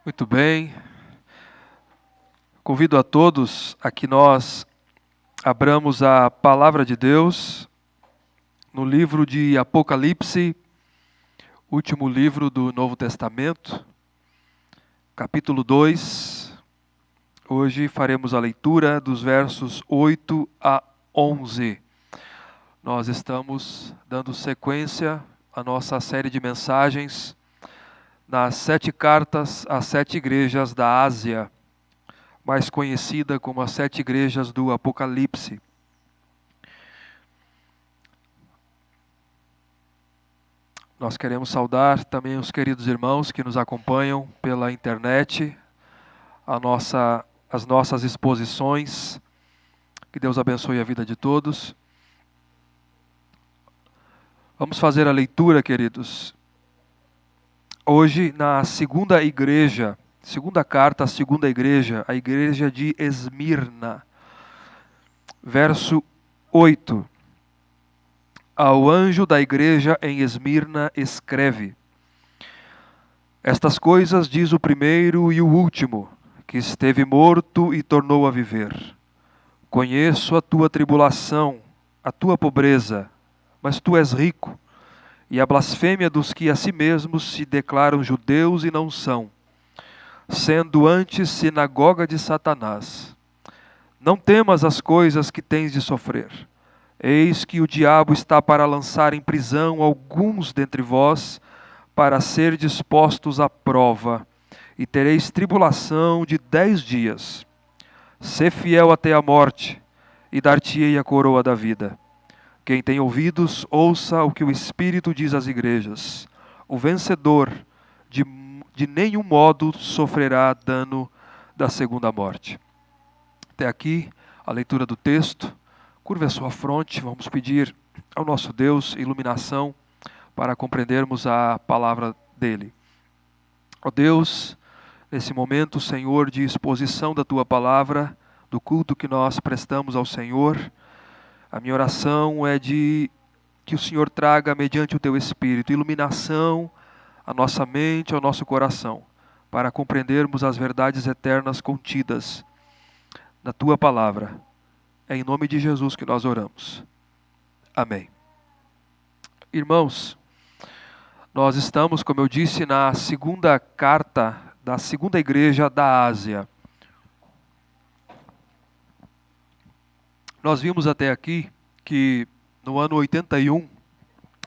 Muito bem. Convido a todos a que nós abramos a palavra de Deus no livro de Apocalipse, último livro do Novo Testamento, capítulo 2. Hoje faremos a leitura dos versos 8 a 11. Nós estamos dando sequência à nossa série de mensagens nas 7 cartas às 7 igrejas da Ásia, mais conhecida como as 7 igrejas do Apocalipse. Nós queremos saudar também os queridos irmãos que nos acompanham pela internet, as nossas exposições. Que Deus abençoe a vida de todos. Vamos fazer a leitura, queridos. Hoje, na segunda igreja, segunda carta à segunda igreja, a igreja de Esmirna. Verso 8. Ao anjo da igreja em Esmirna escreve: Estas coisas diz o primeiro e o último, que esteve morto e tornou a viver. Conheço a tua tribulação, a tua pobreza, mas tu és rico, e a blasfêmia dos que a si mesmos se declaram judeus e não são, sendo antes sinagoga de Satanás. Não temas as coisas que tens de sofrer. Eis que o diabo está para lançar em prisão alguns dentre vós, para ser dispostos à prova, e tereis tribulação de 10 dias. Sê fiel até a morte, e dar-te-ei a coroa da vida. Quem tem ouvidos, ouça o que o Espírito diz às igrejas. O vencedor de nenhum modo sofrerá dano da segunda morte. Até aqui a leitura do texto. Curve a sua fronte, vamos pedir ao nosso Deus iluminação para compreendermos a palavra dele. Ó Deus, nesse momento, Senhor, de exposição da tua palavra, do culto que nós prestamos ao Senhor, a minha oração é de que o Senhor traga, mediante o teu Espírito, iluminação à nossa mente, ao nosso coração, para compreendermos as verdades eternas contidas na tua palavra. É em nome de Jesus que nós oramos. Amém. Irmãos, nós estamos, como eu disse, na segunda carta da segunda igreja da Ásia. Nós vimos até aqui que no ano 81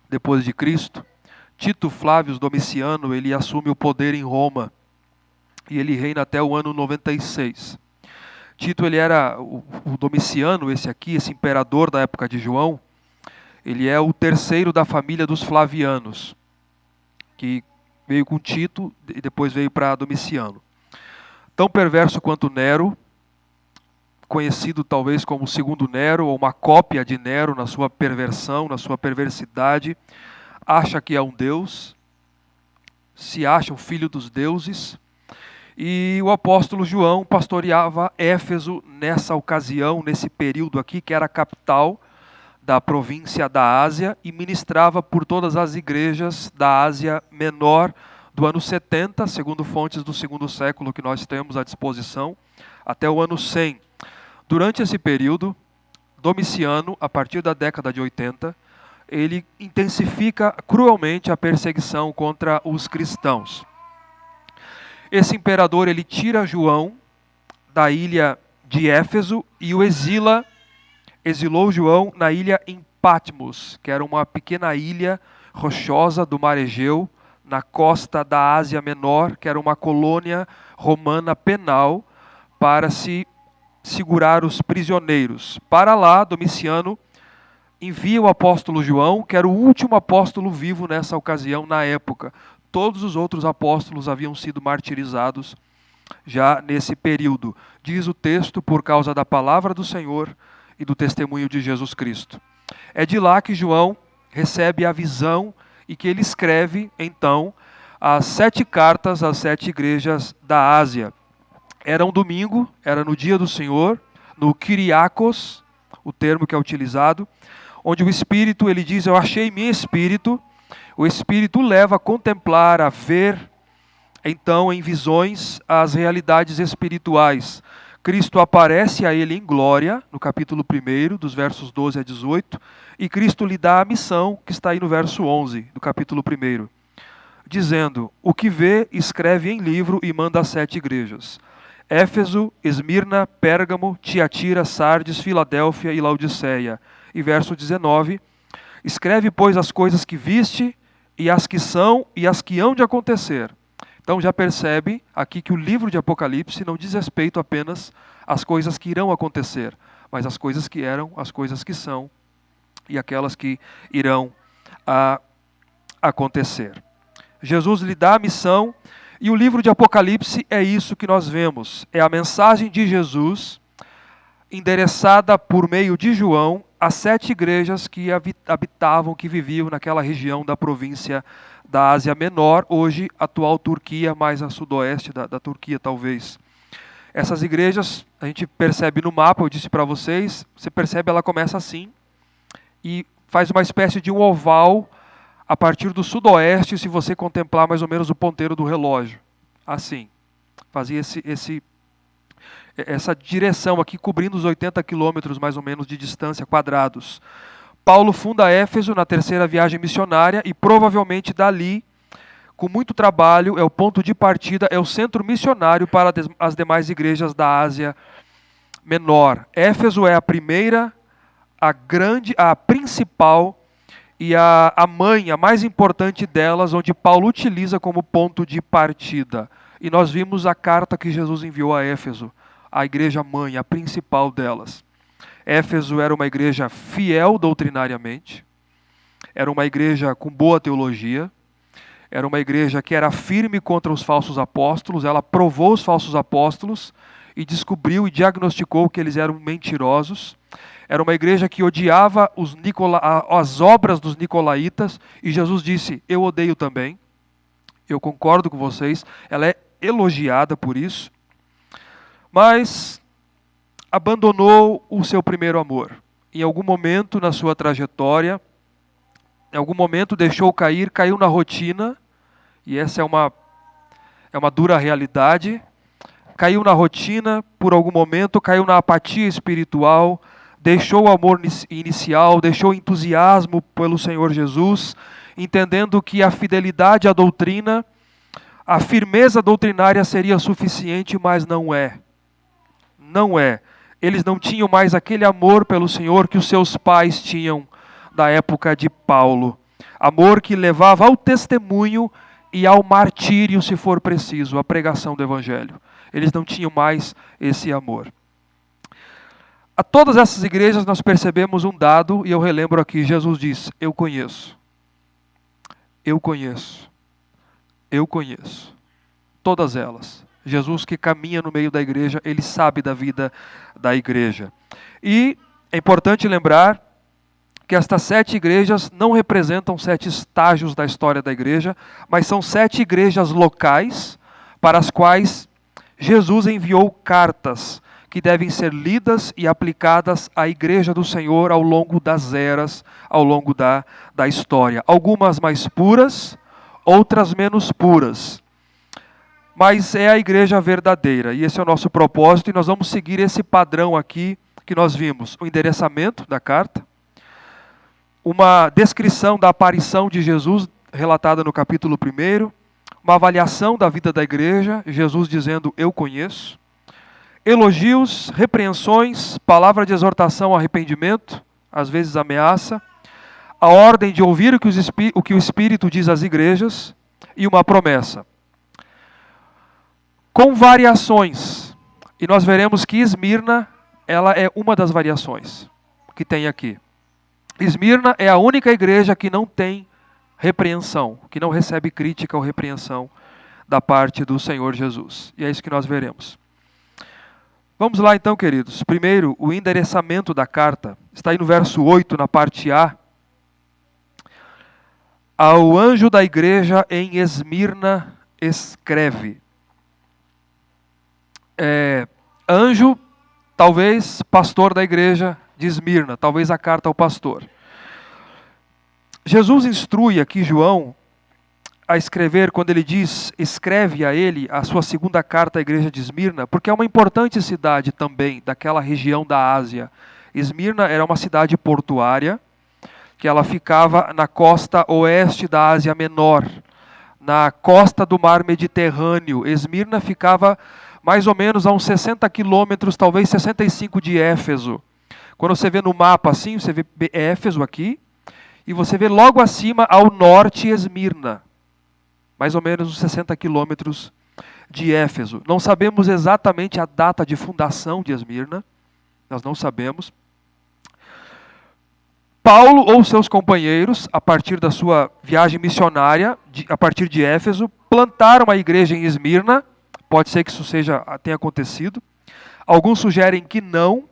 depois de Cristo, Tito Flávio Domiciano, ele assume o poder em Roma e ele reina até o ano 96. Tito, ele era o Domiciano, esse imperador da época de João, ele é o terceiro da família dos Flavianos, que veio com Tito e depois veio para Domiciano. Tão perverso quanto Nero, conhecido talvez como o segundo Nero, ou uma cópia de Nero na sua perversão, na sua perversidade, acha que é um deus, se acha um filho dos deuses, e o apóstolo João pastoreava Éfeso nessa ocasião, nesse período aqui, que era a capital da província da Ásia, e ministrava por todas as igrejas da Ásia Menor do ano 70, segundo fontes do segundo século que nós temos à disposição, até o ano 100. Durante esse período, Domiciano, a partir da década de 80, ele intensifica cruelmente a perseguição contra os cristãos. Esse imperador, ele tira João da ilha de Éfeso e o exilou João na ilha em Patmos, que era uma pequena ilha rochosa do mar Egeu, na costa da Ásia Menor, que era uma colônia romana penal para se segurar os prisioneiros. Para lá, Domiciano envia o apóstolo João, que era o último apóstolo vivo nessa ocasião, na época. Todos os outros apóstolos haviam sido martirizados já nesse período. Diz o texto, por causa da palavra do Senhor e do testemunho de Jesus Cristo. É de lá que João recebe a visão e que ele escreve, então, as 7 cartas às 7 igrejas da Ásia. Era um domingo, era no dia do Senhor, no Kyriakos, o termo que é utilizado, onde o Espírito, ele diz, eu achei em mim Espírito, o Espírito leva a contemplar, a ver então em visões as realidades espirituais. Cristo aparece a ele em glória, no capítulo 1, dos versos 12 a 18, e Cristo lhe dá a missão, que está aí no verso 11, do capítulo 1, dizendo: o que vê, escreve em livro e manda às 7 igrejas. Éfeso, Esmirna, Pérgamo, Tiatira, Sardes, Filadélfia e Laodiceia. E verso 19, escreve, pois, as coisas que viste, e as que são, e as que hão de acontecer. Então já percebe aqui que o livro de Apocalipse não diz respeito apenas às coisas que irão acontecer, mas às coisas que eram, as coisas que são e aquelas que irão acontecer. Jesus lhe dá a missão e o livro de Apocalipse é isso que nós vemos. É a mensagem de Jesus endereçada por meio de João às 7 igrejas que habitavam, que viviam naquela região da província da Ásia Menor, hoje atual Turquia, mais a sudoeste da Turquia talvez. Essas igrejas, a gente percebe no mapa, eu disse para vocês, você percebe, ela começa assim, e faz uma espécie de um oval a partir do sudoeste, se você contemplar mais ou menos o ponteiro do relógio. Assim, fazia essa direção aqui, cobrindo os 80 quilômetros mais ou menos de distância quadrados. Paulo funda Éfeso na 3ª viagem missionária e provavelmente dali, com muito trabalho, é o ponto de partida, é o centro missionário para as demais igrejas da Ásia Menor. Éfeso é a primeira, a grande, a principal e a mãe, a mais importante delas, onde Paulo utiliza como ponto de partida. E nós vimos a carta que Jesus enviou a Éfeso, a igreja mãe, a principal delas. Éfeso era uma igreja fiel doutrinariamente, era uma igreja com boa teologia, era uma igreja que era firme contra os falsos apóstolos, ela provou os falsos apóstolos e descobriu e diagnosticou que eles eram mentirosos. Era uma igreja que odiava as obras dos nicolaítas e Jesus disse: eu odeio também, eu concordo com vocês. Ela é elogiada por isso, mas abandonou o seu primeiro amor. Em algum momento na sua trajetória, em algum momento deixou cair, caiu na rotina, e essa é uma dura realidade. Caiu na rotina por algum momento, caiu na apatia espiritual, deixou o amor inicial, deixou o entusiasmo pelo Senhor Jesus, entendendo que a fidelidade à doutrina, a firmeza doutrinária seria suficiente, mas não é. Não é. Eles não tinham mais aquele amor pelo Senhor que os seus pais tinham da época de Paulo. Amor que levava ao testemunho e ao martírio, se for preciso, a pregação do Evangelho. Eles não tinham mais esse amor. A todas essas igrejas nós percebemos um dado, e eu relembro aqui, Jesus diz: eu conheço. Eu conheço. Eu conheço. Todas elas. Jesus que caminha no meio da igreja, ele sabe da vida da igreja. E é importante lembrar que estas 7 igrejas não representam 7 estágios da história da igreja, mas são 7 igrejas locais para as quais Jesus enviou cartas que devem ser lidas e aplicadas à igreja do Senhor ao longo das eras, ao longo da história. Algumas mais puras, outras menos puras. Mas é a igreja verdadeira, e esse é o nosso propósito, e nós vamos seguir esse padrão aqui que nós vimos. O endereçamento da carta, uma descrição da aparição de Jesus, relatada no capítulo 1, uma avaliação da vida da igreja, Jesus dizendo: eu conheço, elogios, repreensões, palavra de exortação ao arrependimento, às vezes ameaça, a ordem de ouvir o que o Espírito diz às igrejas, e uma promessa. Com variações, e nós veremos que Esmirna, ela é uma das variações que tem aqui. Esmirna é a única igreja que não tem repreensão, que não recebe crítica ou repreensão da parte do Senhor Jesus. E é isso que nós veremos. Vamos lá então, queridos. Primeiro, o endereçamento da carta. Está aí no verso 8, na parte A. Ao anjo da igreja em Esmirna escreve. Anjo, talvez pastor da igreja de Esmirna, talvez a carta ao pastor. Jesus instrui aqui João a escrever, quando ele diz, escreve a ele a sua segunda carta à igreja de Esmirna, porque é uma importante cidade também, daquela região da Ásia. Esmirna era uma cidade portuária, que ela ficava na costa oeste da Ásia Menor, na costa do mar Mediterrâneo. Esmirna ficava mais ou menos a uns 60 quilômetros, talvez 65 de Éfeso. Quando você vê no mapa assim, você vê Éfeso aqui, e você vê logo acima ao norte Esmirna, mais ou menos uns 60 quilômetros de Éfeso. Não sabemos exatamente a data de fundação de Esmirna, nós não sabemos. Paulo ou seus companheiros, a partir da sua viagem missionária, a partir de Éfeso, plantaram a igreja em Esmirna. Pode ser que isso tenha acontecido. Alguns sugerem que não,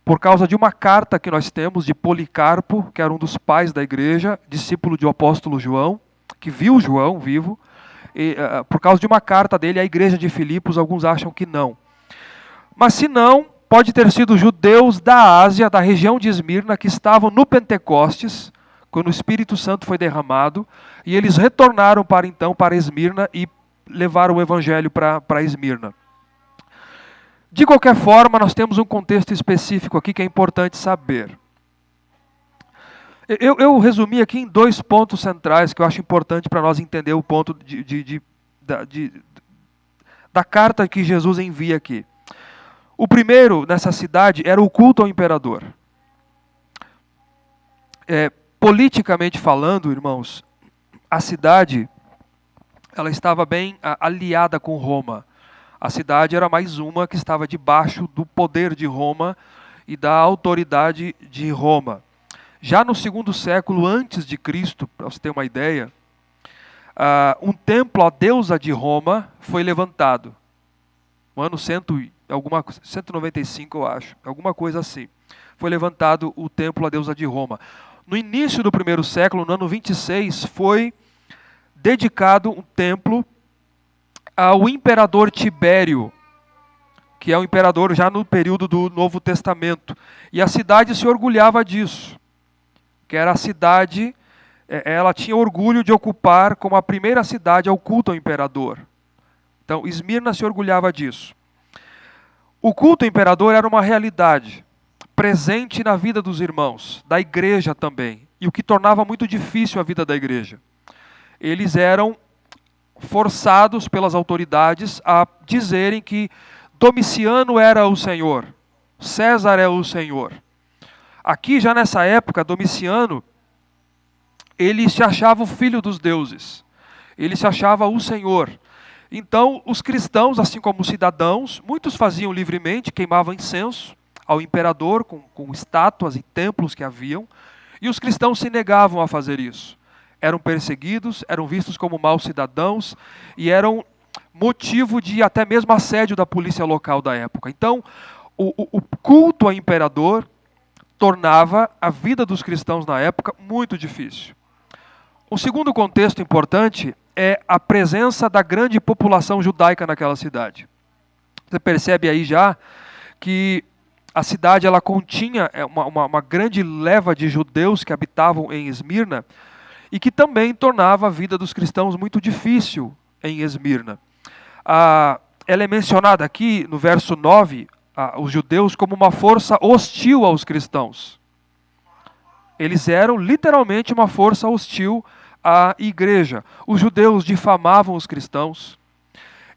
por causa de uma carta que nós temos de Policarpo, que era um dos pais da igreja, discípulo do apóstolo João, que viu João vivo. E, por causa de uma carta dele à igreja de Filipos, alguns acham que não. Mas se não, pode ter sido judeus da Ásia, da região de Esmirna, que estavam no Pentecostes, quando o Espírito Santo foi derramado, e eles retornaram para Esmirna e levaram o evangelho para Esmirna. De qualquer forma, nós temos um contexto específico aqui que é importante saber. Eu resumi aqui em 2 pontos centrais que eu acho importante para nós entender o ponto da carta que Jesus envia aqui. O primeiro nessa cidade era o culto ao imperador. Politicamente falando, irmãos, a cidade ela estava bem aliada com Roma. A cidade era mais uma que estava debaixo do poder de Roma e da autoridade de Roma. Já no 2º século antes de Cristo, para você ter uma ideia, um templo à deusa de Roma foi levantado. No ano 195, eu acho, alguma coisa assim. Foi levantado o templo à deusa de Roma. No início do 1º século, no ano 26, foi dedicado um templo ao imperador Tibério, que é o imperador já no período do Novo Testamento. E a cidade se orgulhava disso, que era a cidade, ela tinha orgulho de ocupar como a primeira cidade ao culto ao imperador. Então, Esmirna se orgulhava disso. O culto ao imperador era uma realidade, presente na vida dos irmãos, da igreja também, e o que tornava muito difícil a vida da igreja. Eles eram forçados pelas autoridades a dizerem que Domiciano era o Senhor, César é o Senhor. Aqui, já nessa época, Domiciano, ele se achava o filho dos deuses, ele se achava o Senhor. Então, os cristãos, assim como os cidadãos, muitos faziam livremente, queimavam incenso ao imperador com estátuas e templos que haviam, e os cristãos se negavam a fazer isso. Eram perseguidos, eram vistos como maus cidadãos e eram motivo de até mesmo assédio da polícia local da época. Então, o culto ao imperador tornava a vida dos cristãos na época muito difícil. Um segundo contexto importante é a presença da grande população judaica naquela cidade. Você percebe aí já que a cidade ela continha uma grande leva de judeus que habitavam em Esmirna e que também tornava a vida dos cristãos muito difícil em Esmirna. Ela é mencionada aqui no verso 9, os judeus como uma força hostil aos cristãos. Eles eram literalmente uma força hostil à igreja. Os judeus difamavam os cristãos,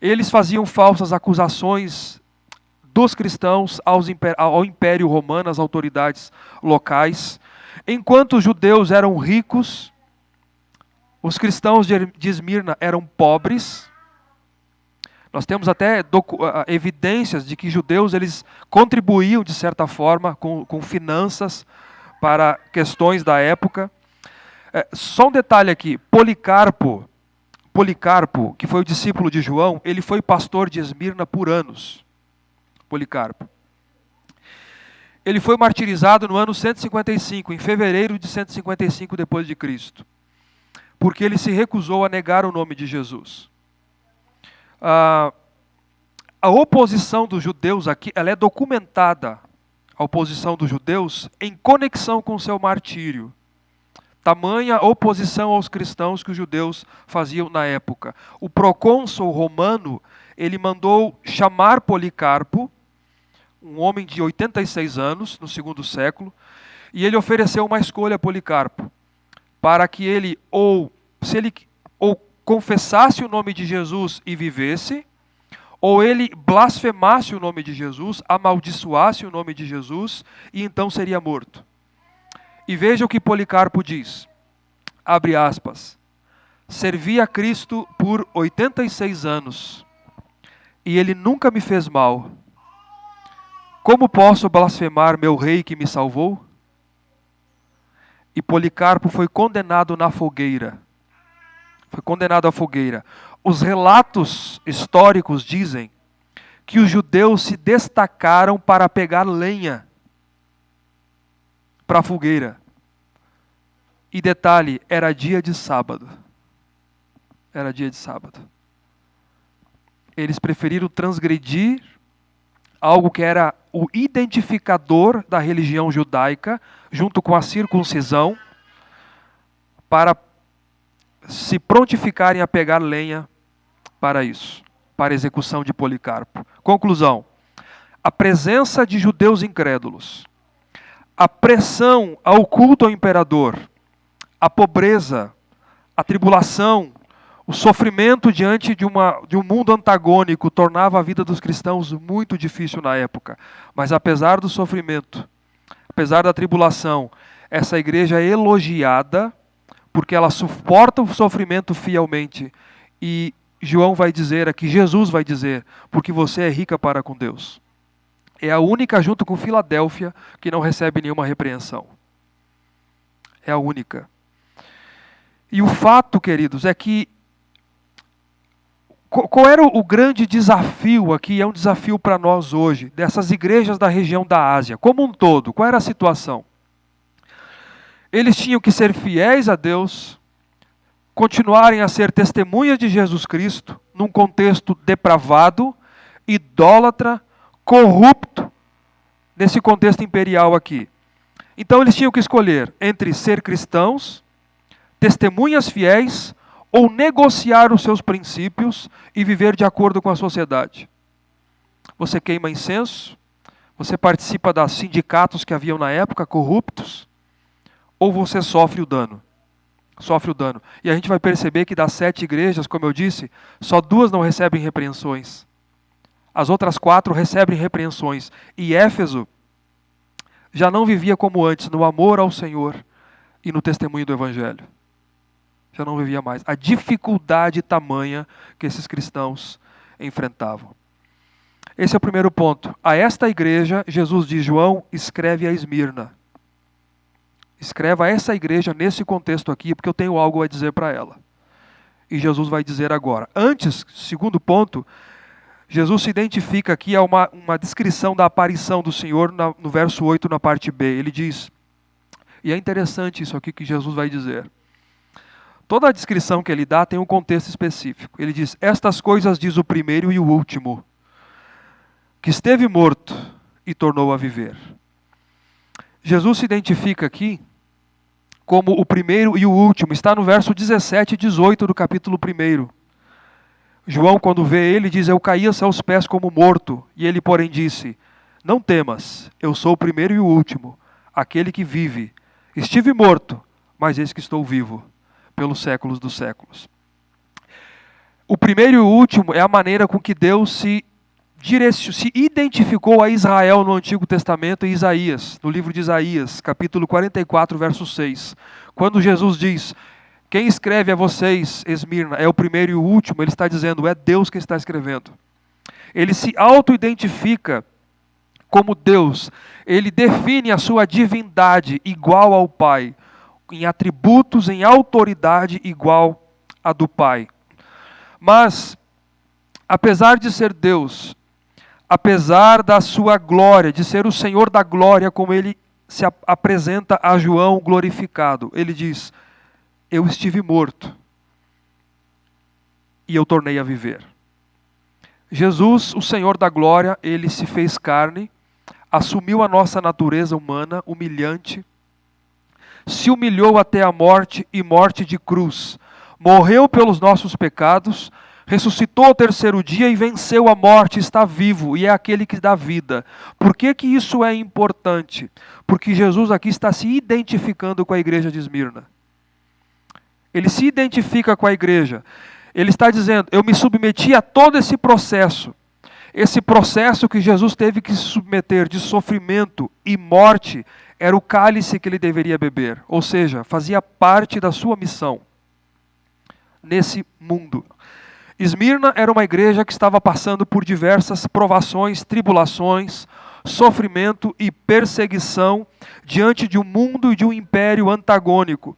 eles faziam falsas acusações dos cristãos ao Império Romano, às autoridades locais. Enquanto os judeus eram ricos, os cristãos de Esmirna eram pobres. Nós temos até evidências de que judeus eles contribuíam de certa forma com finanças para questões da época. Só um detalhe aqui, Policarpo, que foi o discípulo de João, ele foi pastor de Esmirna por anos. Policarpo. Ele foi martirizado no ano 155, em fevereiro de 155 depois de Cristo, porque ele se recusou a negar o nome de Jesus. A oposição dos judeus aqui, ela é documentada, a oposição dos judeus em conexão com o seu martírio. Tamanha oposição aos cristãos que os judeus faziam na época. O procônsul romano, ele mandou chamar Policarpo, um homem de 86 anos, no segundo século, e ele ofereceu uma escolha a Policarpo, para que ele ou confessasse o nome de Jesus e vivesse, ou ele blasfemasse o nome de Jesus, amaldiçoasse o nome de Jesus, e então seria morto. E veja o que Policarpo diz, abre aspas, servi a Cristo por 86 anos, e ele nunca me fez mal. Como posso blasfemar meu rei que me salvou? E Policarpo foi condenado na fogueira. Foi condenado à fogueira. Os relatos históricos dizem que os judeus se destacaram para pegar lenha para a fogueira. E detalhe, era dia de sábado. Era dia de sábado. Eles preferiram transgredir algo que era o identificador da religião judaica, junto com a circuncisão, para se prontificarem a pegar lenha para isso, para a execução de Policarpo. Conclusão, a presença de judeus incrédulos, a pressão ao culto ao imperador, a pobreza, a tribulação, o sofrimento diante de um mundo antagônico tornava a vida dos cristãos muito difícil na época. Mas apesar do sofrimento, apesar da tribulação, essa igreja é elogiada porque ela suporta o sofrimento fielmente. E João vai dizer aqui, Jesus vai dizer, porque você é rica para com Deus. É a única, junto com Filadélfia, que não recebe nenhuma repreensão. É a única. E o fato, queridos, é que qual era o grande desafio aqui, é um desafio para nós hoje, dessas igrejas da região da Ásia, como um todo? Qual era a situação? Eles tinham que ser fiéis a Deus, continuarem a ser testemunhas de Jesus Cristo, num contexto depravado, idólatra, corrupto, nesse contexto imperial aqui. Então eles tinham que escolher entre ser cristãos, testemunhas fiéis, ou negociar os seus princípios e viver de acordo com a sociedade. Você queima incenso, você participa dos sindicatos que haviam na época, corruptos, ou você sofre o dano. Sofre o dano. E a gente vai perceber que das 7 igrejas, como eu disse, só 2 não recebem repreensões. As outras 4 recebem repreensões. E Éfeso já não vivia como antes, no amor ao Senhor e no testemunho do Evangelho. Já não vivia mais. A dificuldade tamanha que esses cristãos enfrentavam. Esse é o primeiro ponto. A esta igreja, Jesus diz, João, escreve a Esmirna. Escreva essa igreja nesse contexto aqui, porque eu tenho algo a dizer para ela. E Jesus vai dizer agora. Antes, segundo ponto, Jesus se identifica aqui a uma descrição da aparição do Senhor no verso 8, na parte B. Ele diz, e é interessante isso aqui que Jesus vai dizer. Toda a descrição que ele dá tem um contexto específico. Ele diz, estas coisas diz o primeiro e o último, que esteve morto e tornou a viver. Jesus se identifica aqui como o primeiro e o último. Está no verso 17 e 18 do capítulo 1. João, quando vê ele, diz, eu caí a seus pés como morto. E ele, porém, disse, não temas, eu sou o primeiro e o último, aquele que vive. Estive morto, mas eis que estou vivo, pelos séculos dos séculos. O primeiro e o último é a maneira com que Deus se identificou a Israel no Antigo Testamento em Isaías, no livro de Isaías, capítulo 44, verso 6. Quando Jesus diz, quem escreve a vocês, Esmirna, é o primeiro e o último, ele está dizendo, é Deus quem está escrevendo. Ele se auto-identifica como Deus, ele define a sua divindade igual ao Pai, em atributos, em autoridade igual a do Pai. Mas, apesar de ser Deus, apesar da sua glória, de ser o Senhor da glória, como ele se apresenta a João glorificado, ele diz, eu estive morto e eu tornei a viver. Jesus, o Senhor da glória, ele se fez carne, assumiu a nossa natureza humana, humilhante, se humilhou até a morte e morte de cruz. Morreu pelos nossos pecados, ressuscitou ao terceiro dia e venceu a morte, está vivo e é aquele que dá vida. Por que que isso é importante? Porque Jesus aqui está se identificando com a igreja de Esmirna. Ele se identifica com a igreja. Ele está dizendo, eu me submeti a todo esse processo que Jesus teve que se submeter de sofrimento e morte, era o cálice que ele deveria beber. Ou seja, fazia parte da sua missão nesse mundo. Esmirna era uma igreja que estava passando por diversas provações, tribulações, sofrimento e perseguição diante de um mundo e de um império antagônico.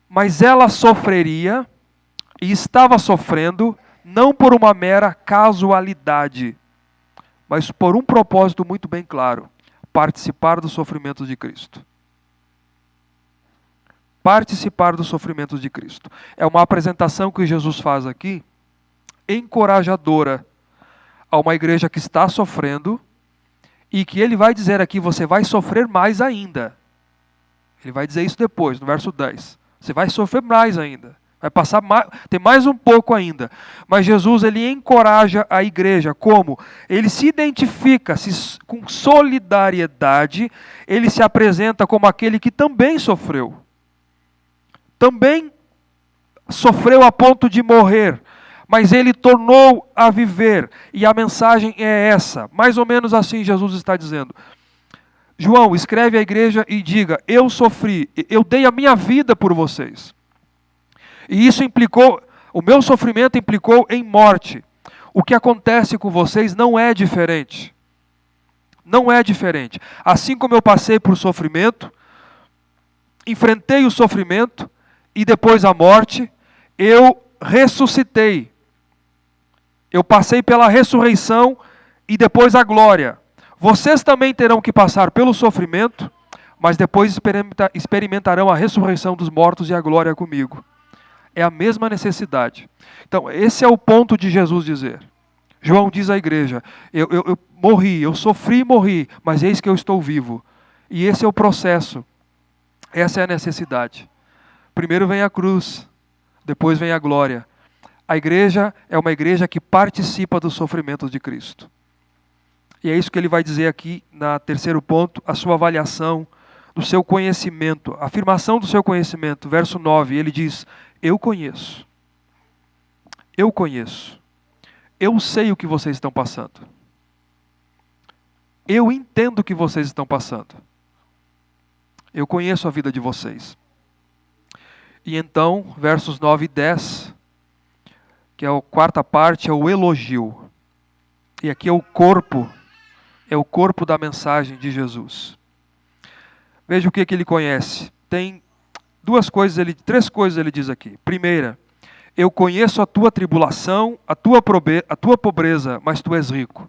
Mas ela sofreria e estava sofrendo não por uma mera casualidade, mas por um propósito muito bem claro: participar dos sofrimentos de Cristo. Participar dos sofrimentos de Cristo. É uma apresentação que Jesus faz aqui, encorajadora a uma igreja que está sofrendo, e que ele vai dizer aqui, você vai sofrer mais ainda. Ele vai dizer isso depois, no verso 10. Você vai sofrer mais ainda. Vai passar mais, tem mais um pouco ainda. Mas Jesus, ele encoraja a igreja. Como? Ele se identifica com solidariedade, ele se apresenta como aquele que também sofreu. Também sofreu a ponto de morrer, mas ele tornou a viver. E a mensagem é essa. Mais ou menos assim Jesus está dizendo. João, escreve à igreja e diga, eu sofri, eu dei a minha vida por vocês. E isso implicou, o meu sofrimento implicou em morte. O que acontece com vocês não é diferente. Não é diferente. Assim como eu passei por sofrimento, enfrentei o sofrimento e depois a morte, eu ressuscitei. Eu passei pela ressurreição e depois a glória. Vocês também terão que passar pelo sofrimento, mas depois experimentarão a ressurreição dos mortos e a glória comigo. É a mesma necessidade. Então, esse é o ponto de Jesus dizer. João diz à igreja, eu morri, eu sofri e morri, mas eis que eu estou vivo. E esse é o processo. Essa é a necessidade. Primeiro vem a cruz, depois vem a glória. A igreja é uma igreja que participa dos sofrimentos de Cristo. E é isso que ele vai dizer aqui, na terceiro ponto, a sua avaliação do seu conhecimento, a afirmação do seu conhecimento. Verso 9, ele diz, eu conheço, eu sei o que vocês estão passando, eu entendo o que vocês estão passando, eu conheço a vida de vocês. E então, versos 9 e 10, que é a quarta parte, é o elogio. E aqui é o corpo da mensagem de Jesus. Veja o que ele conhece. Tem três coisas ele diz aqui. Primeira, eu conheço a tua tribulação, a tua pobreza, mas tu és rico.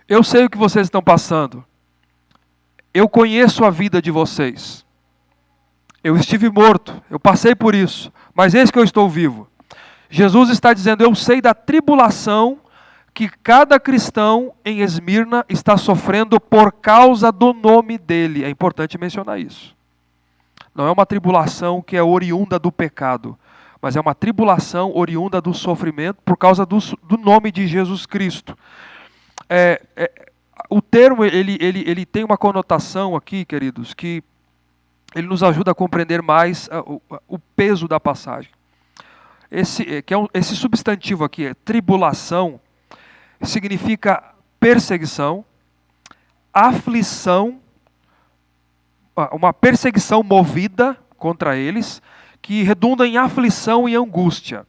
Eu sei o que vocês estão passando. Eu conheço a vida de vocês. Eu estive morto, eu passei por isso, mas eis que eu estou vivo. Jesus está dizendo, eu sei da tribulação que cada cristão em Esmirna está sofrendo por causa do nome dele. É importante mencionar isso. Não é uma tribulação que é oriunda do pecado, mas é uma tribulação oriunda do sofrimento por causa do nome de Jesus Cristo. O termo ele tem uma conotação aqui, queridos, que ele nos ajuda a compreender mais o peso da passagem. Esse substantivo aqui, tribulação, significa perseguição, aflição, uma perseguição movida contra eles, que redunda em aflição e angústia.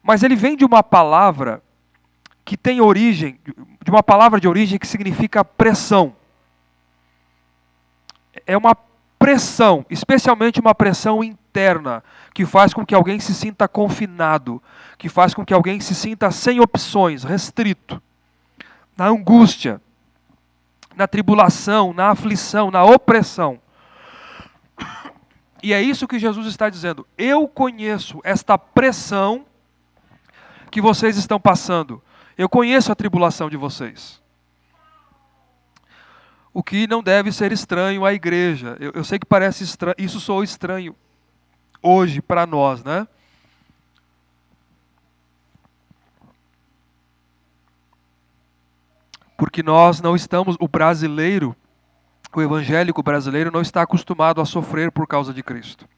Mas ele vem de uma palavra que tem origem, de uma palavra de origem que significa pressão. É uma pressão, especialmente uma pressão interna, que faz com que alguém se sinta confinado, que faz com que alguém se sinta sem opções, restrito, na angústia, na tribulação, na aflição, na opressão. E é isso que Jesus está dizendo. Eu conheço esta pressão que vocês estão passando. Eu conheço a tribulação de vocês. O que não deve ser estranho à igreja. Eu sei que parece estranho, isso soa estranho hoje para nós, né? Porque nós não estamos, o evangélico brasileiro não está acostumado a sofrer por causa de Cristo.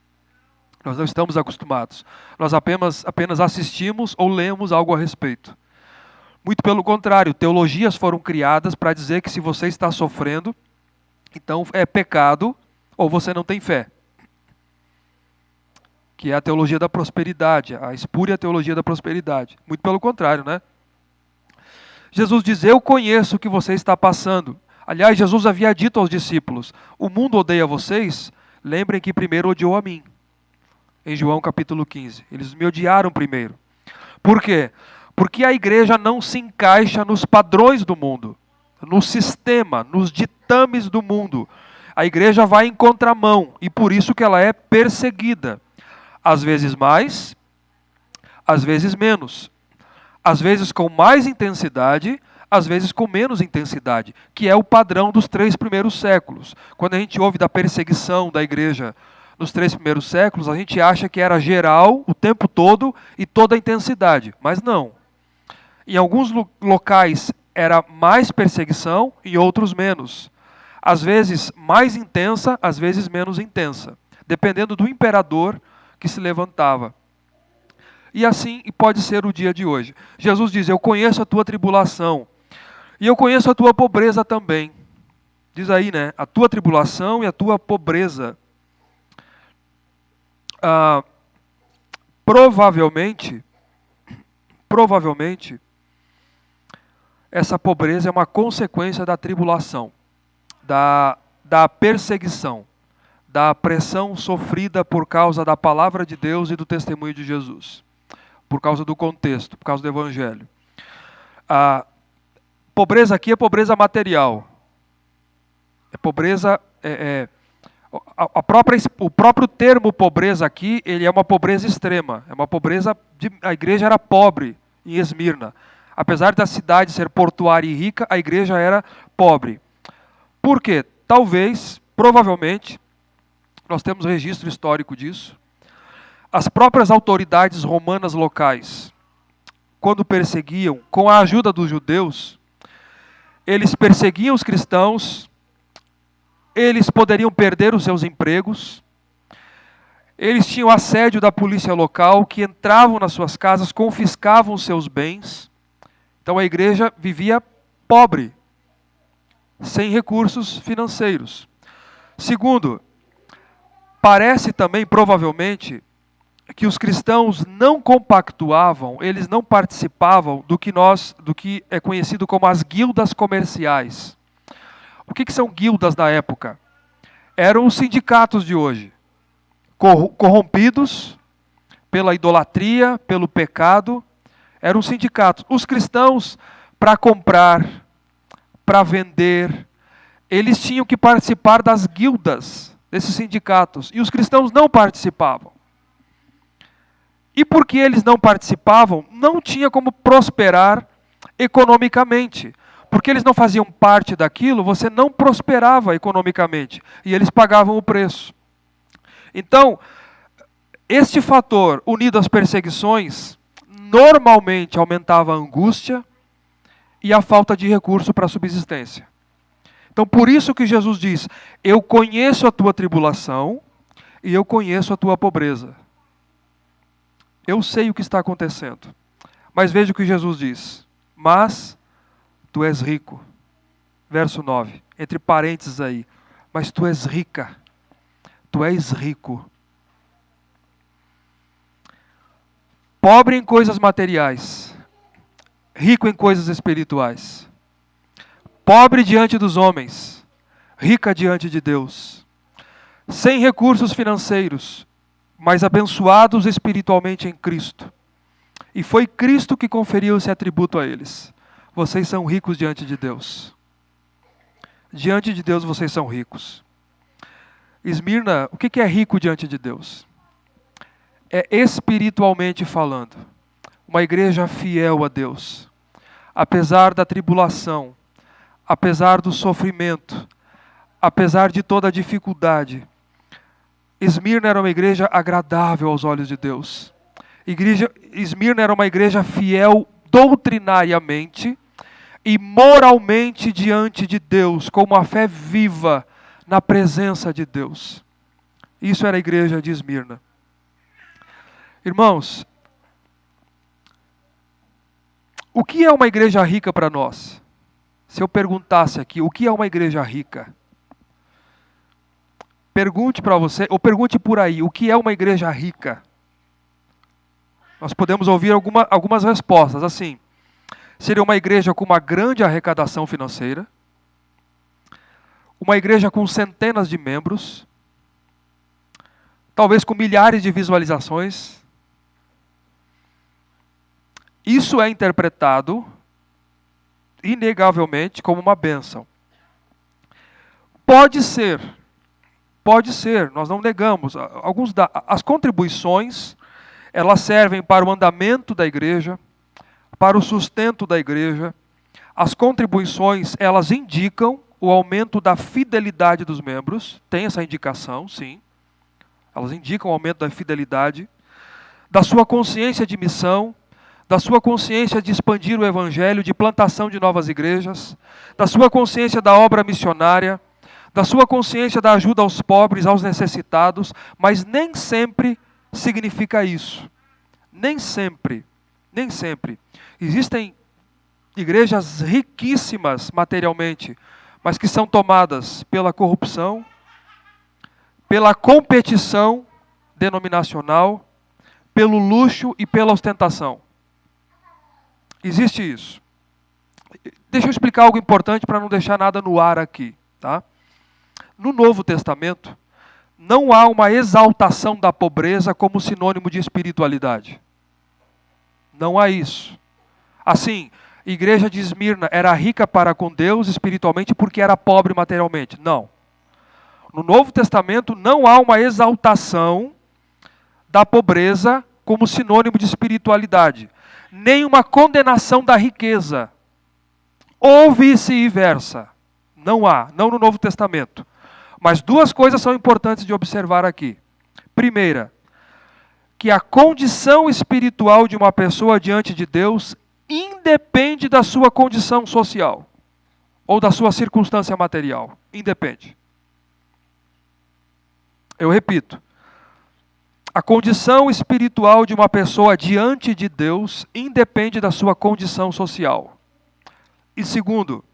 Nós não estamos acostumados. Nós apenas assistimos ou lemos algo a respeito. Muito pelo contrário, teologias foram criadas para dizer que se você está sofrendo, então é pecado ou você não tem fé. Que é a teologia da prosperidade, a espúria teologia da prosperidade. Muito pelo contrário, né? Jesus diz, eu conheço o que você está passando. Aliás, Jesus havia dito aos discípulos, o mundo odeia vocês, lembrem que primeiro odiou a mim. Em João capítulo 15. Eles me odiaram primeiro. Por quê? Porque a igreja não se encaixa nos padrões do mundo, no sistema, nos ditames do mundo. A igreja vai em contramão e por isso que ela é perseguida. Às vezes mais, às vezes menos. Às vezes com mais intensidade, às vezes com menos intensidade, que é o padrão dos 3 primeiros séculos. Quando a gente ouve da perseguição da igreja nos 3 primeiros séculos, a gente acha que era geral, o tempo todo e toda a intensidade. Mas não. Em alguns locais era mais perseguição, em outros menos. Às vezes mais intensa, às vezes menos intensa. Dependendo do imperador que se levantava. E assim pode ser o dia de hoje. Jesus diz, eu conheço a tua tribulação. E eu conheço a tua pobreza também. Diz aí, né? A tua tribulação e a tua pobreza. Provavelmente, essa pobreza é uma consequência da tribulação, da perseguição, da pressão sofrida por causa da palavra de Deus e do testemunho de Jesus, por causa do contexto, por causa do evangelho. A pobreza aqui é pobreza material, é pobreza... O próprio termo pobreza aqui, ele é uma pobreza extrema. É uma pobreza a igreja era pobre em Esmirna. Apesar da cidade ser portuária e rica, a igreja era pobre. Por quê? Talvez, provavelmente, nós temos registro histórico disso. As próprias autoridades romanas locais, quando perseguiam, com a ajuda dos judeus, eles perseguiam os cristãos. Eles poderiam perder os seus empregos. Eles tinham assédio da polícia local, que entravam nas suas casas, confiscavam os seus bens. Então a igreja vivia pobre, sem recursos financeiros. Segundo, parece também, provavelmente, que os cristãos não compactuavam, eles não participavam do que é conhecido como as guildas comerciais. O que são guildas da época? Eram os sindicatos de hoje, corrompidos pela idolatria, pelo pecado, eram sindicatos. Os cristãos, para comprar, para vender, eles tinham que participar das guildas desses sindicatos, e os cristãos não participavam. E porque eles não participavam, não tinha como prosperar economicamente. Porque eles não faziam parte daquilo, você não prosperava economicamente. E eles pagavam o preço. Então, este fator, unido às perseguições, normalmente aumentava a angústia e a falta de recurso para a subsistência. Então, por isso que Jesus diz, eu conheço a tua tribulação e eu conheço a tua pobreza. Eu sei o que está acontecendo. Mas veja o que Jesus diz. Mas tu és rico. Verso 9, entre parênteses aí. Mas tu és rica. Tu és rico. Pobre em coisas materiais. Rico em coisas espirituais. Pobre diante dos homens. Rica diante de Deus. Sem recursos financeiros, mas abençoados espiritualmente em Cristo. E foi Cristo que conferiu esse atributo a eles. Vocês são ricos diante de Deus. Diante de Deus vocês são ricos. Esmirna, o que é rico diante de Deus? É espiritualmente falando. Uma igreja fiel a Deus. Apesar da tribulação, apesar do sofrimento, apesar de toda a dificuldade, Esmirna era uma igreja agradável aos olhos de Deus. Esmirna era uma igreja fiel doutrinariamente e moralmente diante de Deus, com uma fé viva na presença de Deus. Isso era a igreja de Esmirna. Irmãos, o que é uma igreja rica para nós? Se eu perguntasse aqui, o que é uma igreja rica? Pergunte para você, ou pergunte por aí, o que é uma igreja rica? Nós podemos ouvir algumas respostas, assim. Seria uma igreja com uma grande arrecadação financeira, uma igreja com centenas de membros, talvez com milhares de visualizações. Isso é interpretado, inegavelmente, como uma bênção. Pode ser, nós não negamos. As contribuições, elas servem para o andamento da igreja, para o sustento da igreja. As contribuições, elas indicam o aumento da fidelidade dos membros, tem essa indicação, sim. Elas indicam o aumento da fidelidade, da sua consciência de missão, da sua consciência de expandir o evangelho, de plantação de novas igrejas, da sua consciência da obra missionária, da sua consciência da ajuda aos pobres, aos necessitados, mas nem sempre significa isso. Nem sempre. Existem igrejas riquíssimas materialmente, mas que são tomadas pela corrupção, pela competição denominacional, pelo luxo e pela ostentação. Existe isso. Deixa eu explicar algo importante para não deixar nada no ar aqui, tá? No Novo Testamento, não há uma exaltação da pobreza como sinônimo de espiritualidade. Não há isso. Assim, a igreja de Esmirna era rica para com Deus espiritualmente porque era pobre materialmente. Não. No Novo Testamento não há uma exaltação da pobreza como sinônimo de espiritualidade, nem uma condenação da riqueza, ou vice-versa. Não há, não no Novo Testamento. Mas duas coisas são importantes de observar aqui. Primeira, que a condição espiritual de uma pessoa diante de Deus independe da sua condição social ou da sua circunstância material. Independe. Eu repito. A condição espiritual de uma pessoa diante de Deus independe da sua condição social. E segundo,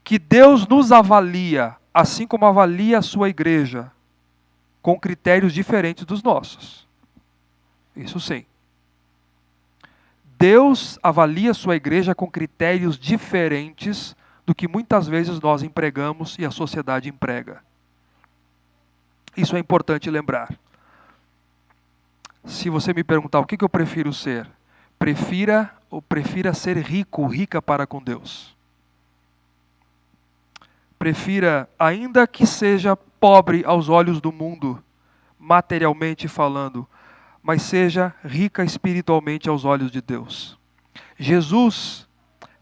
que Deus nos avalia, assim como avalia a sua igreja, com critérios diferentes dos nossos. Isso sim. Deus avalia a sua igreja com critérios diferentes do que muitas vezes nós empregamos e a sociedade emprega. Isso é importante lembrar. Se você me perguntar o que eu prefiro ser, prefira ser rico, rica para com Deus. Prefira, ainda que seja pobre aos olhos do mundo, materialmente falando, mas seja rica espiritualmente aos olhos de Deus. Jesus,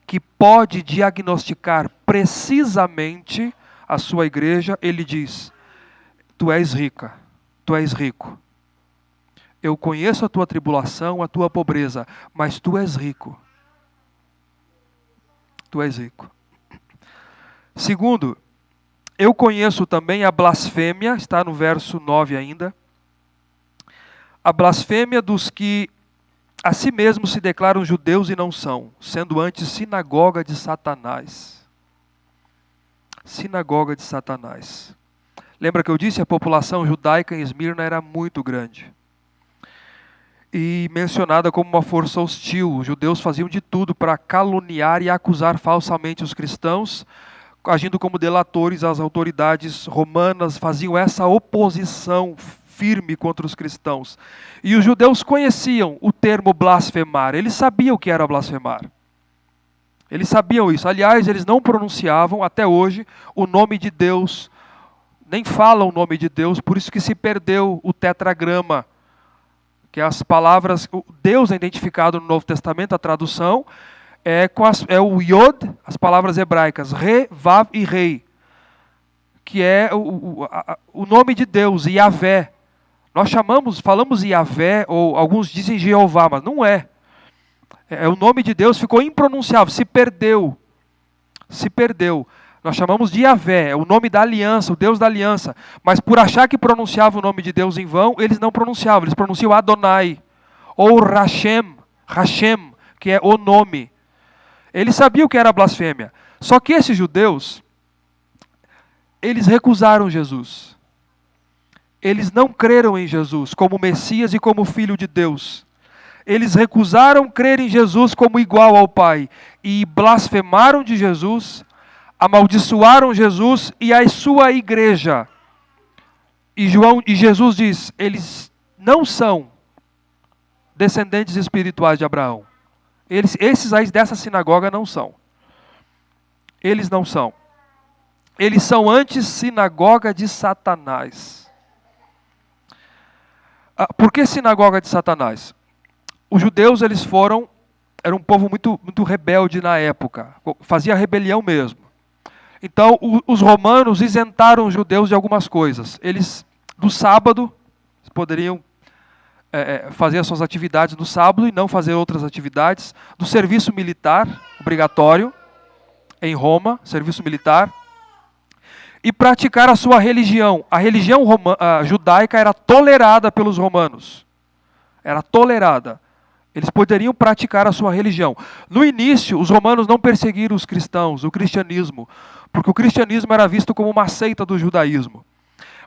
que pode diagnosticar precisamente a sua igreja, ele diz: tu és rica, tu és rico. Eu conheço a tua tribulação, a tua pobreza, mas tu és rico. Tu és rico. Segundo, eu conheço também a blasfêmia, está no verso 9 ainda. A blasfêmia dos que a si mesmos se declaram judeus e não são, sendo antes sinagoga de Satanás. Sinagoga de Satanás. Lembra que eu disse? A população judaica em Esmirna era muito grande. E mencionada como uma força hostil. Os judeus faziam de tudo para caluniar e acusar falsamente os cristãos, agindo como delatores às autoridades romanas, faziam essa oposição firme contra os cristãos. E os judeus conheciam o termo blasfemar, eles sabiam o que era blasfemar. Eles sabiam isso. Aliás, eles não pronunciavam até hoje o nome de Deus, nem falam o nome de Deus, por isso que se perdeu o tetragrama, que as palavras, Deus é identificado no Novo Testamento, a tradução é o Yod, as palavras hebraicas, Re, Vav e Rei, que é o nome de Deus, Yahvé. Nós falamos Yahvé, ou alguns dizem Jeová, mas não é. O nome de Deus ficou impronunciável, se perdeu. Se perdeu. Nós chamamos de Yahvé, é o nome da aliança, o Deus da aliança. Mas por achar que pronunciava o nome de Deus em vão, eles não pronunciavam, eles pronunciam Adonai. Ou Hashem, que é o nome. Eles sabiam que era blasfêmia. Só que esses judeus, eles recusaram Jesus. Eles não creram em Jesus como Messias e como Filho de Deus. Eles recusaram crer em Jesus como igual ao Pai. E blasfemaram de Jesus, amaldiçoaram Jesus e a sua igreja. E Jesus diz, eles não são descendentes espirituais de Abraão. Esses aí dessa sinagoga não são. Eles não são. Eles são antes sinagoga de Satanás. Por que sinagoga de Satanás? Os judeus, eram um povo muito, muito rebelde na época. Fazia rebelião mesmo. Então, os romanos isentaram os judeus de algumas coisas. Eles, do sábado, poderiam fazer as suas atividades no sábado e não fazer outras atividades. Do serviço militar, obrigatório, em Roma, serviço militar. E praticar a sua religião. A religião judaica era tolerada pelos romanos. Era tolerada. Eles poderiam praticar a sua religião. No início, os romanos não perseguiram os cristãos, o cristianismo, porque o cristianismo era visto como uma seita do judaísmo.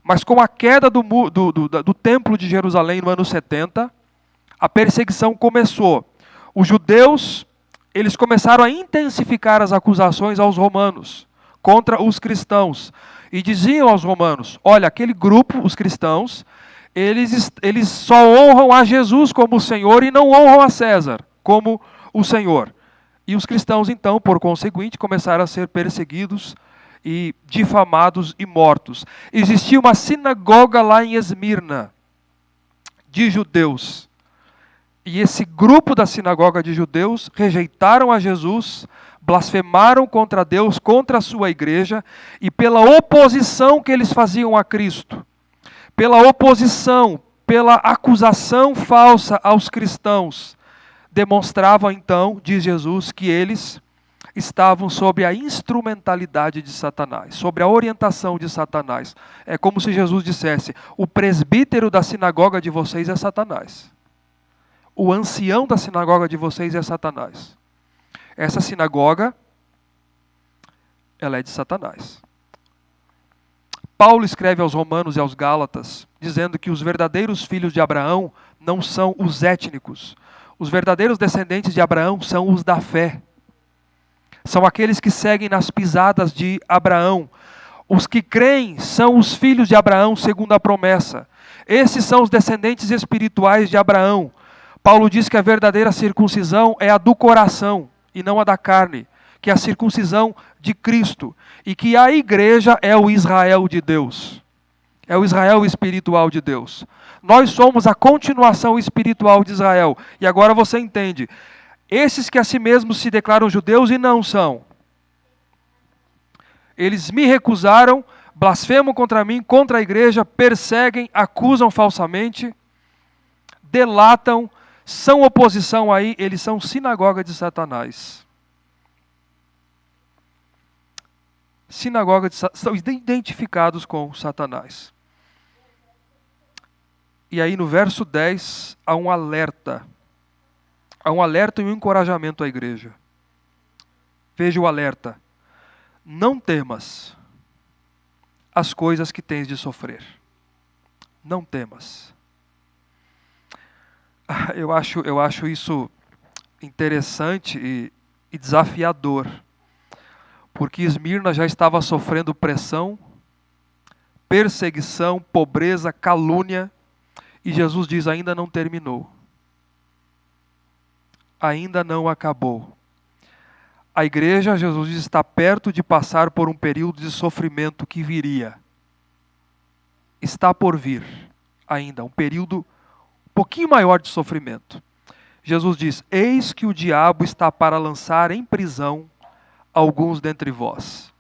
Mas com a queda do templo de Jerusalém no ano 70, a perseguição começou. Os judeus, eles começaram a intensificar as acusações aos romanos contra os cristãos. E diziam aos romanos, olha, aquele grupo, os cristãos, eles só honram a Jesus como o Senhor e não honram a César como o Senhor. E os cristãos, então, por conseguinte, começaram a ser perseguidos e difamados e mortos. Existia uma sinagoga lá em Esmirna, de judeus. E esse grupo da sinagoga de judeus rejeitaram a Jesus, blasfemaram contra Deus, contra a sua igreja, e pela oposição que eles faziam a Cristo, pela oposição, pela acusação falsa aos cristãos, demonstravam então, diz Jesus, que eles estavam sob a instrumentalidade de Satanás, sob a orientação de Satanás. É como se Jesus dissesse, o presbítero da sinagoga de vocês é Satanás. O ancião da sinagoga de vocês é Satanás. Essa sinagoga, ela é de Satanás. Paulo escreve aos Romanos e aos Gálatas, dizendo que os verdadeiros filhos de Abraão não são os étnicos. Os verdadeiros descendentes de Abraão são os da fé. São aqueles que seguem nas pisadas de Abraão. Os que creem são os filhos de Abraão segundo a promessa. Esses são os descendentes espirituais de Abraão. Paulo diz que a verdadeira circuncisão é a do coração e não a da carne, que é a circuncisão de Cristo, e que a igreja é o Israel de Deus, é o Israel espiritual de Deus. Nós somos a continuação espiritual de Israel, e agora você entende, esses que a si mesmos se declaram judeus e não são, eles me recusaram, blasfemam contra mim, contra a igreja, perseguem, acusam falsamente, delatam, são oposição aí, eles são sinagoga de Satanás. Sinagoga de Satanás, estão identificados com Satanás. E aí no verso 10 há um alerta. Há um alerta e um encorajamento à igreja. Veja o alerta. Não temas as coisas que tens de sofrer. Não temas. Eu acho isso interessante e desafiador, porque Esmirna já estava sofrendo pressão, perseguição, pobreza, calúnia, e Jesus diz, ainda não terminou. Ainda não acabou. A igreja, Jesus diz, está perto de passar por um período de sofrimento que viria. Está por vir ainda, um período um pouquinho maior de sofrimento. Jesus diz, eis que o diabo está para lançar em prisão alguns dentre vós.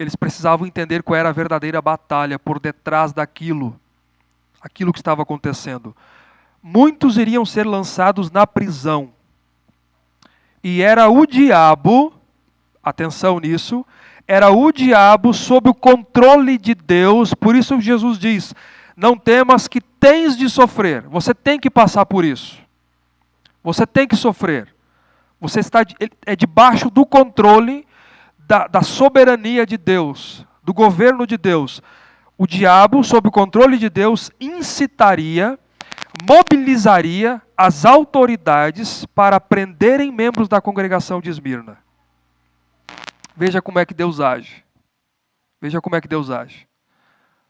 Eles precisavam entender qual era a verdadeira batalha por detrás daquilo, aquilo que estava acontecendo. Muitos iriam ser lançados na prisão. E era o diabo, atenção nisso, era o diabo sob o controle de Deus. Por isso Jesus diz, não temas que tens de sofrer. Você tem que passar por isso. Você tem que sofrer. Você está debaixo do controle da soberania de Deus, do governo de Deus. O diabo, sob o controle de Deus, incitaria, mobilizaria as autoridades para prenderem membros da congregação de Esmirna. Veja como é que Deus age. Veja como é que Deus age.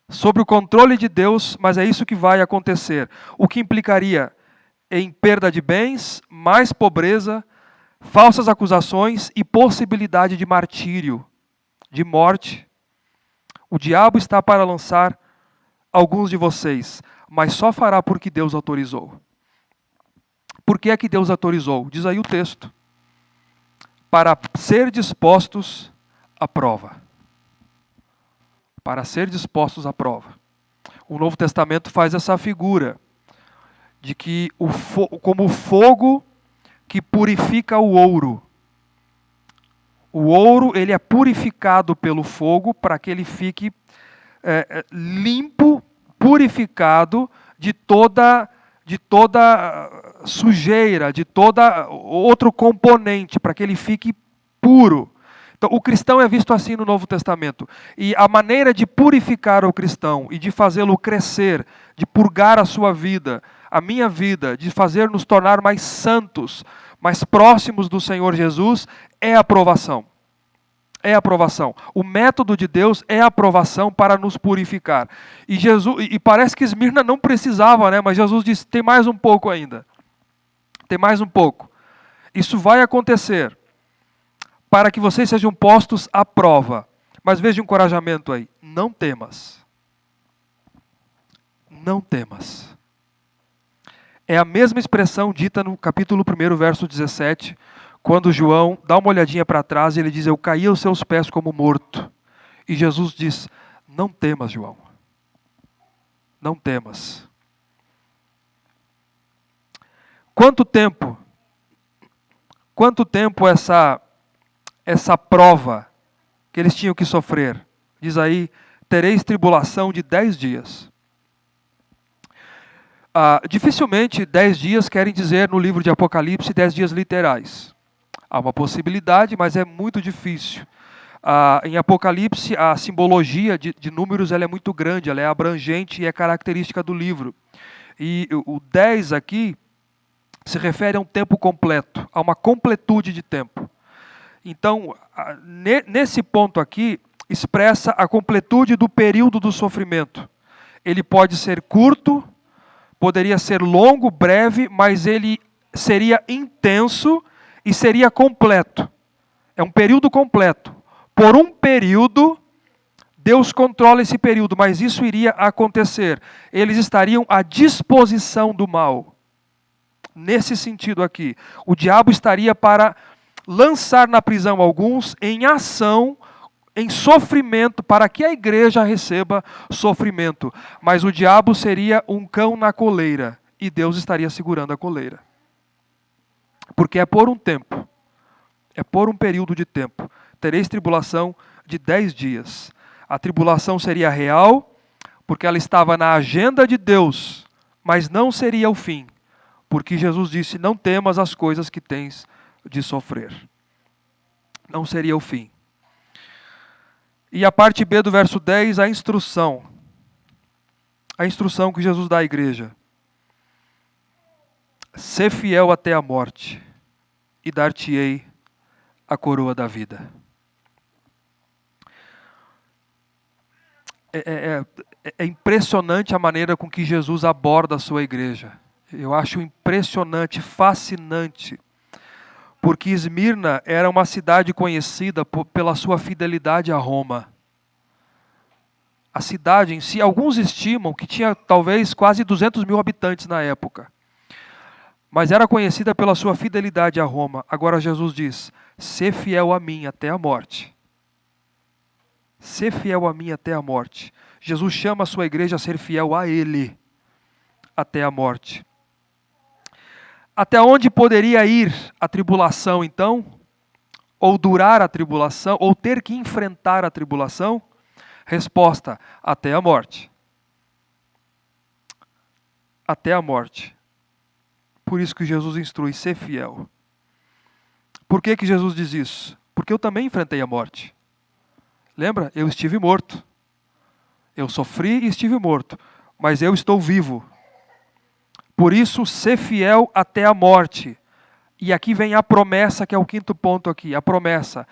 Sob o controle de Deus, mas é isso que vai acontecer. O que implicaria em perda de bens, mais pobreza, falsas acusações e possibilidade de martírio, de morte. O diabo está para lançar alguns de vocês, mas só fará porque Deus autorizou. Por que é que Deus autorizou? Diz aí o texto. Para ser dispostos à prova. Para ser dispostos à prova. O Novo Testamento faz essa figura de que como o fogo que purifica o ouro. O ouro ele é purificado pelo fogo para que ele fique limpo, purificado de toda sujeira, de toda outro componente, para que ele fique puro. Então, o cristão é visto assim no Novo Testamento. E a maneira de purificar o cristão e de fazê-lo crescer, de purgar a sua vida, a minha vida, de fazer nos tornar mais santos, mais próximos do Senhor Jesus, é a provação. É a provação. O método de Deus é a provação para nos purificar. E parece que Esmirna não precisava, né? Mas Jesus disse, tem mais um pouco ainda. Tem mais um pouco. Isso vai acontecer para que vocês sejam postos à prova. Mas veja o encorajamento aí. Não temas. Não temas. É a mesma expressão dita no capítulo 1, verso 17, quando João dá uma olhadinha para trás e ele diz, eu caí aos seus pés como morto. E Jesus diz, não temas, João. Não temas. Quanto tempo essa prova que eles tinham que sofrer? Diz aí, tereis tribulação de 10 dias. Dificilmente 10 dias querem dizer no livro de Apocalipse 10 dias literais. Há uma possibilidade, mas é muito difícil. Em Apocalipse, a simbologia de números ela é muito grande, ela é abrangente e é característica do livro. E o 10 aqui se refere a um tempo completo, a uma completude de tempo. Então, nesse ponto aqui, expressa a completude do período do sofrimento. Ele pode ser curto, poderia ser longo, breve, mas ele seria intenso e seria completo. É um período completo. Por um período, Deus controla esse período, mas isso iria acontecer. Eles estariam à disposição do mal. Nesse sentido aqui, o diabo estaria para lançar na prisão alguns em ação, em sofrimento, para que a igreja receba sofrimento. Mas o diabo seria um cão na coleira, e Deus estaria segurando a coleira. Porque é por um tempo, é por um período de tempo. Tereis tribulação de 10 dias. A tribulação seria real, porque ela estava na agenda de Deus, mas não seria o fim. Porque Jesus disse, não temas as coisas que tens de sofrer. Não seria o fim. E a parte B do verso 10, a instrução. A instrução que Jesus dá à igreja. Sê fiel até a morte, e dar-te-ei a coroa da vida. É impressionante a maneira com que Jesus aborda a sua igreja. Eu acho impressionante, fascinante. Porque Esmirna era uma cidade conhecida pela sua fidelidade a Roma. A cidade em si, alguns estimam que tinha talvez quase 200 mil habitantes na época. Mas era conhecida pela sua fidelidade a Roma. Agora Jesus diz, sê fiel a mim até a morte. Ser fiel a mim até a morte. Jesus chama a sua igreja a ser fiel a Ele até a morte. Até onde poderia ir a tribulação, então? Ou durar a tribulação? Ou ter que enfrentar a tribulação? Resposta: até a morte. Até a morte. Por isso que Jesus instrui, ser fiel. Por que que Jesus diz isso? Porque eu também enfrentei a morte. Lembra? Eu estive morto. Eu sofri e estive morto. Mas eu estou vivo. Por isso, ser fiel até a morte. E aqui vem a promessa, que é o quinto ponto aqui. A promessa.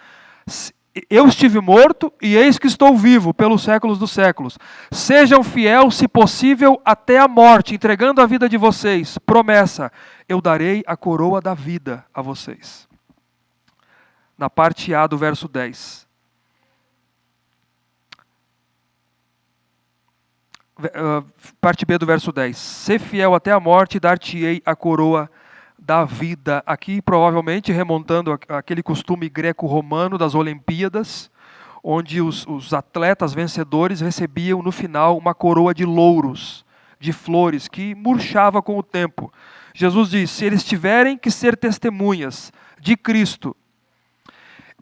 Eu estive morto e eis que estou vivo pelos séculos dos séculos. Sejam fiel, se possível, até a morte, entregando a vida de vocês. Promessa. Eu darei a coroa da vida a vocês. Na parte A do verso 10. Parte B do verso 10. Ser fiel até a morte, dar-te-ei a coroa da vida. Aqui provavelmente remontando aquele costume greco-romano das Olimpíadas, onde os atletas vencedores recebiam no final uma coroa de louros, de flores, que murchava com o tempo. Jesus diz, se eles tiverem que ser testemunhas de Cristo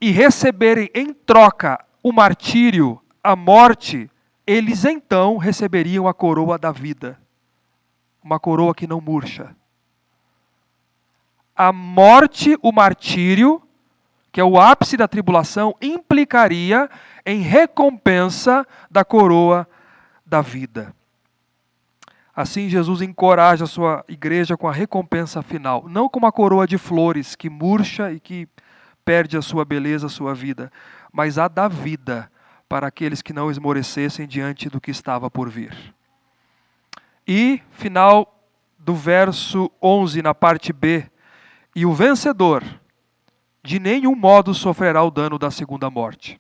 e receberem em troca o martírio, a morte, eles então receberiam a coroa da vida. Uma coroa que não murcha. A morte, o martírio, que é o ápice da tribulação, implicaria em recompensa da coroa da vida. Assim Jesus encoraja a sua igreja com a recompensa final. Não com uma coroa de flores que murcha e que perde a sua beleza, a sua vida, mas a da vida, para aqueles que não esmorecessem diante do que estava por vir. E, final do verso 11, na parte B, e o vencedor de nenhum modo sofrerá o dano da segunda morte.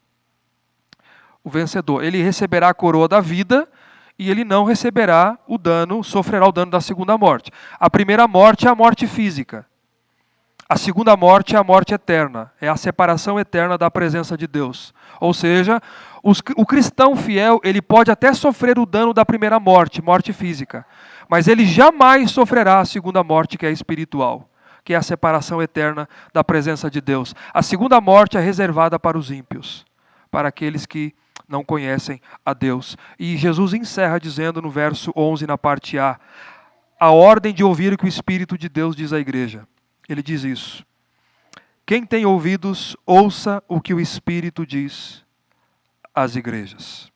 O vencedor, ele receberá a coroa da vida e ele não receberá o dano, sofrerá o dano da segunda morte. A primeira morte é a morte física. A segunda morte é a morte eterna, é a separação eterna da presença de Deus. Ou seja, o cristão fiel, ele pode até sofrer o dano da primeira morte, morte física, mas ele jamais sofrerá a segunda morte, que é espiritual, que é a separação eterna da presença de Deus. A segunda morte é reservada para os ímpios, para aqueles que não conhecem a Deus. E Jesus encerra dizendo no verso 11, na parte A, a ordem de ouvir o que o Espírito de Deus diz à igreja. Ele diz isso. Quem tem ouvidos, ouça o que o Espírito diz às igrejas.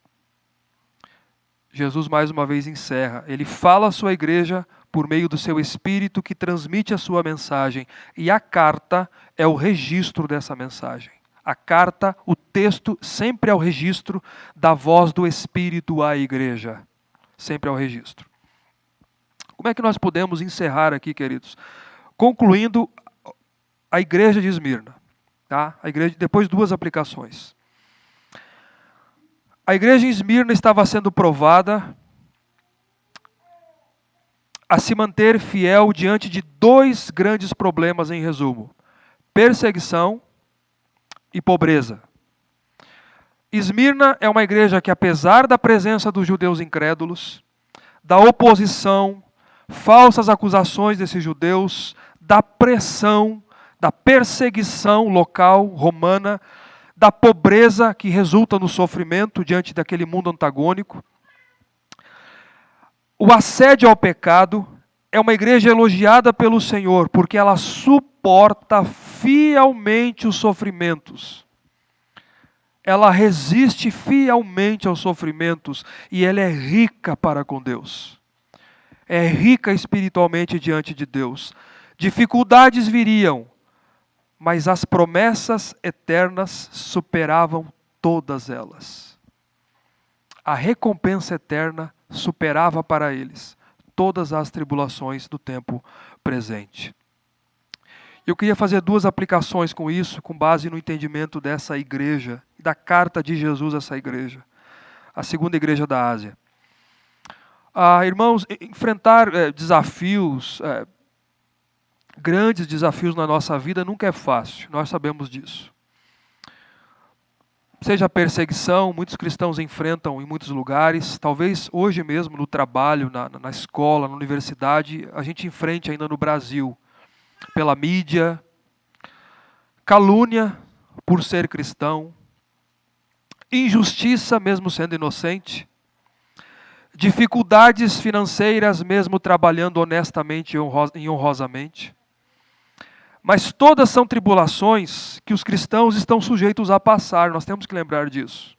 Jesus mais uma vez encerra. Ele fala à sua igreja por meio do seu Espírito que transmite a sua mensagem. E a carta é o registro dessa mensagem. A carta, o texto, sempre é o registro da voz do Espírito à igreja. Sempre é o registro. Como é que nós podemos encerrar aqui, queridos? Concluindo a igreja de Esmirna, tá? A igreja, depois duas aplicações. A igreja em Esmirna estava sendo provada a se manter fiel diante de dois grandes problemas, em resumo: perseguição e pobreza. Esmirna é uma igreja que, apesar da presença dos judeus incrédulos, da oposição, falsas acusações desses judeus, da pressão, da perseguição local romana, da pobreza que resulta no sofrimento diante daquele mundo antagônico. O assédio ao pecado é uma igreja elogiada pelo Senhor, porque ela suporta fielmente os sofrimentos. Ela resiste fielmente aos sofrimentos e ela é rica para com Deus. É rica espiritualmente diante de Deus. Dificuldades viriam, mas as promessas eternas superavam todas elas. A recompensa eterna superava para eles todas as tribulações do tempo presente. Eu queria fazer duas aplicações com isso, com base no entendimento dessa igreja, da carta de Jesus a essa igreja, a segunda igreja da Ásia. Irmãos, enfrentar desafios, grandes desafios na nossa vida nunca é fácil, nós sabemos disso. seja perseguição, muitos cristãos enfrentam em muitos lugares, talvez hoje mesmo no trabalho, na escola, na universidade, a gente enfrente ainda no Brasil, pela mídia, calúnia por ser cristão, injustiça mesmo sendo inocente, dificuldades financeiras mesmo trabalhando honestamente e honrosamente. Mas todas são tribulações que os cristãos estão sujeitos a passar, nós temos que lembrar disso.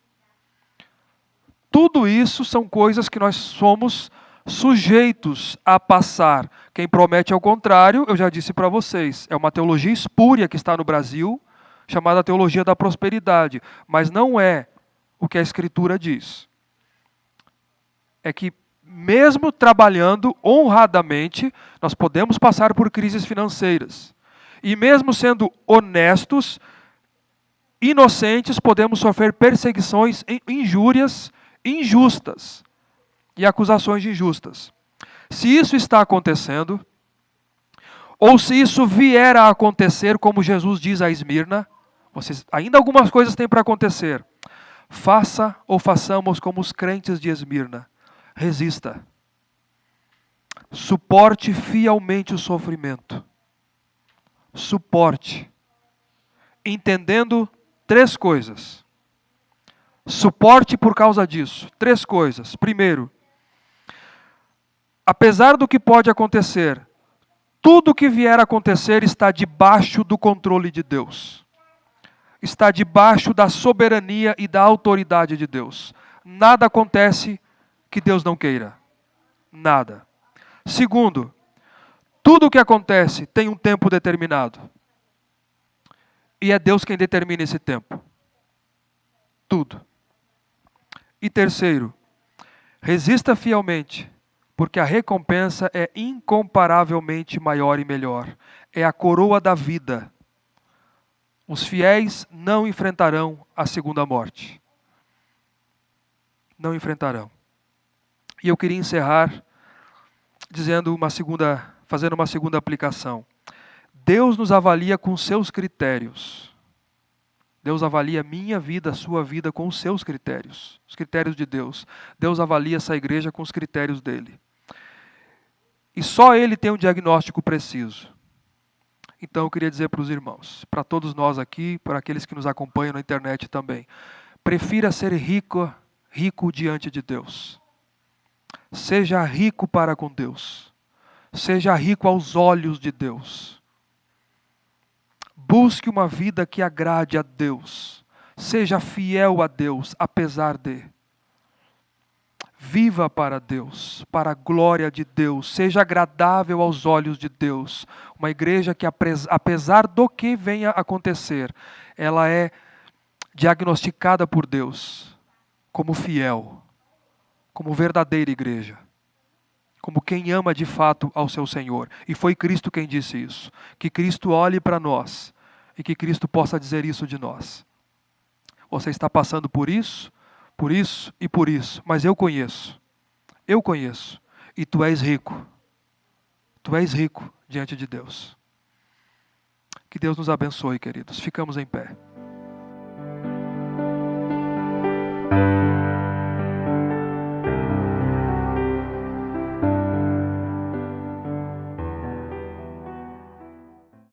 Tudo isso são coisas que nós somos sujeitos a passar. Quem promete ao contrário, eu já disse para vocês, é uma teologia espúria que está no Brasil, chamada teologia da prosperidade, mas não é o que a Escritura diz. É que mesmo trabalhando honradamente, nós podemos passar por crises financeiras. E mesmo sendo honestos, inocentes, podemos sofrer perseguições, injúrias injustas e acusações injustas. Se isso está acontecendo, ou se isso vier a acontecer, como Jesus diz a Esmirna, ainda algumas coisas têm para acontecer. Faça ou façamos como os crentes de Esmirna. Resista. Suporte fielmente o sofrimento. Suporte. Entendendo 3 coisas. Suporte por causa disso. 3 coisas. Primeiro, apesar do que pode acontecer, tudo que vier a acontecer está debaixo do controle de Deus. Está debaixo da soberania e da autoridade de Deus. Nada acontece que Deus não queira. Nada. Segundo, tudo o que acontece tem um tempo determinado. E é Deus quem determina esse tempo. Tudo. E terceiro, resista fielmente, porque a recompensa é incomparavelmente maior e melhor. É a coroa da vida. Os fiéis não enfrentarão a segunda morte. Não enfrentarão. E eu queria encerrar fazendo uma segunda aplicação. Deus nos avalia com seus critérios. Deus avalia a minha vida, a sua vida com os seus critérios. Os critérios de Deus. Deus avalia essa igreja com os critérios dele. E só ele tem um diagnóstico preciso. Então eu queria dizer para os irmãos, para todos nós aqui, para aqueles que nos acompanham na internet também, prefira ser rico diante de Deus. Seja rico para com Deus. Seja rico aos olhos de Deus. Busque uma vida que agrade a Deus. Seja fiel a Deus, apesar de. Viva para Deus, para a glória de Deus. Seja agradável aos olhos de Deus. Uma igreja que, apesar do que venha a acontecer, ela é diagnosticada por Deus como fiel, como verdadeira igreja, como quem ama de fato ao seu Senhor. E foi Cristo quem disse isso. Que Cristo olhe para nós e que Cristo possa dizer isso de nós. Você está passando por isso e por isso, mas eu conheço, e tu és rico diante de Deus. Que Deus nos abençoe, queridos. Ficamos em pé.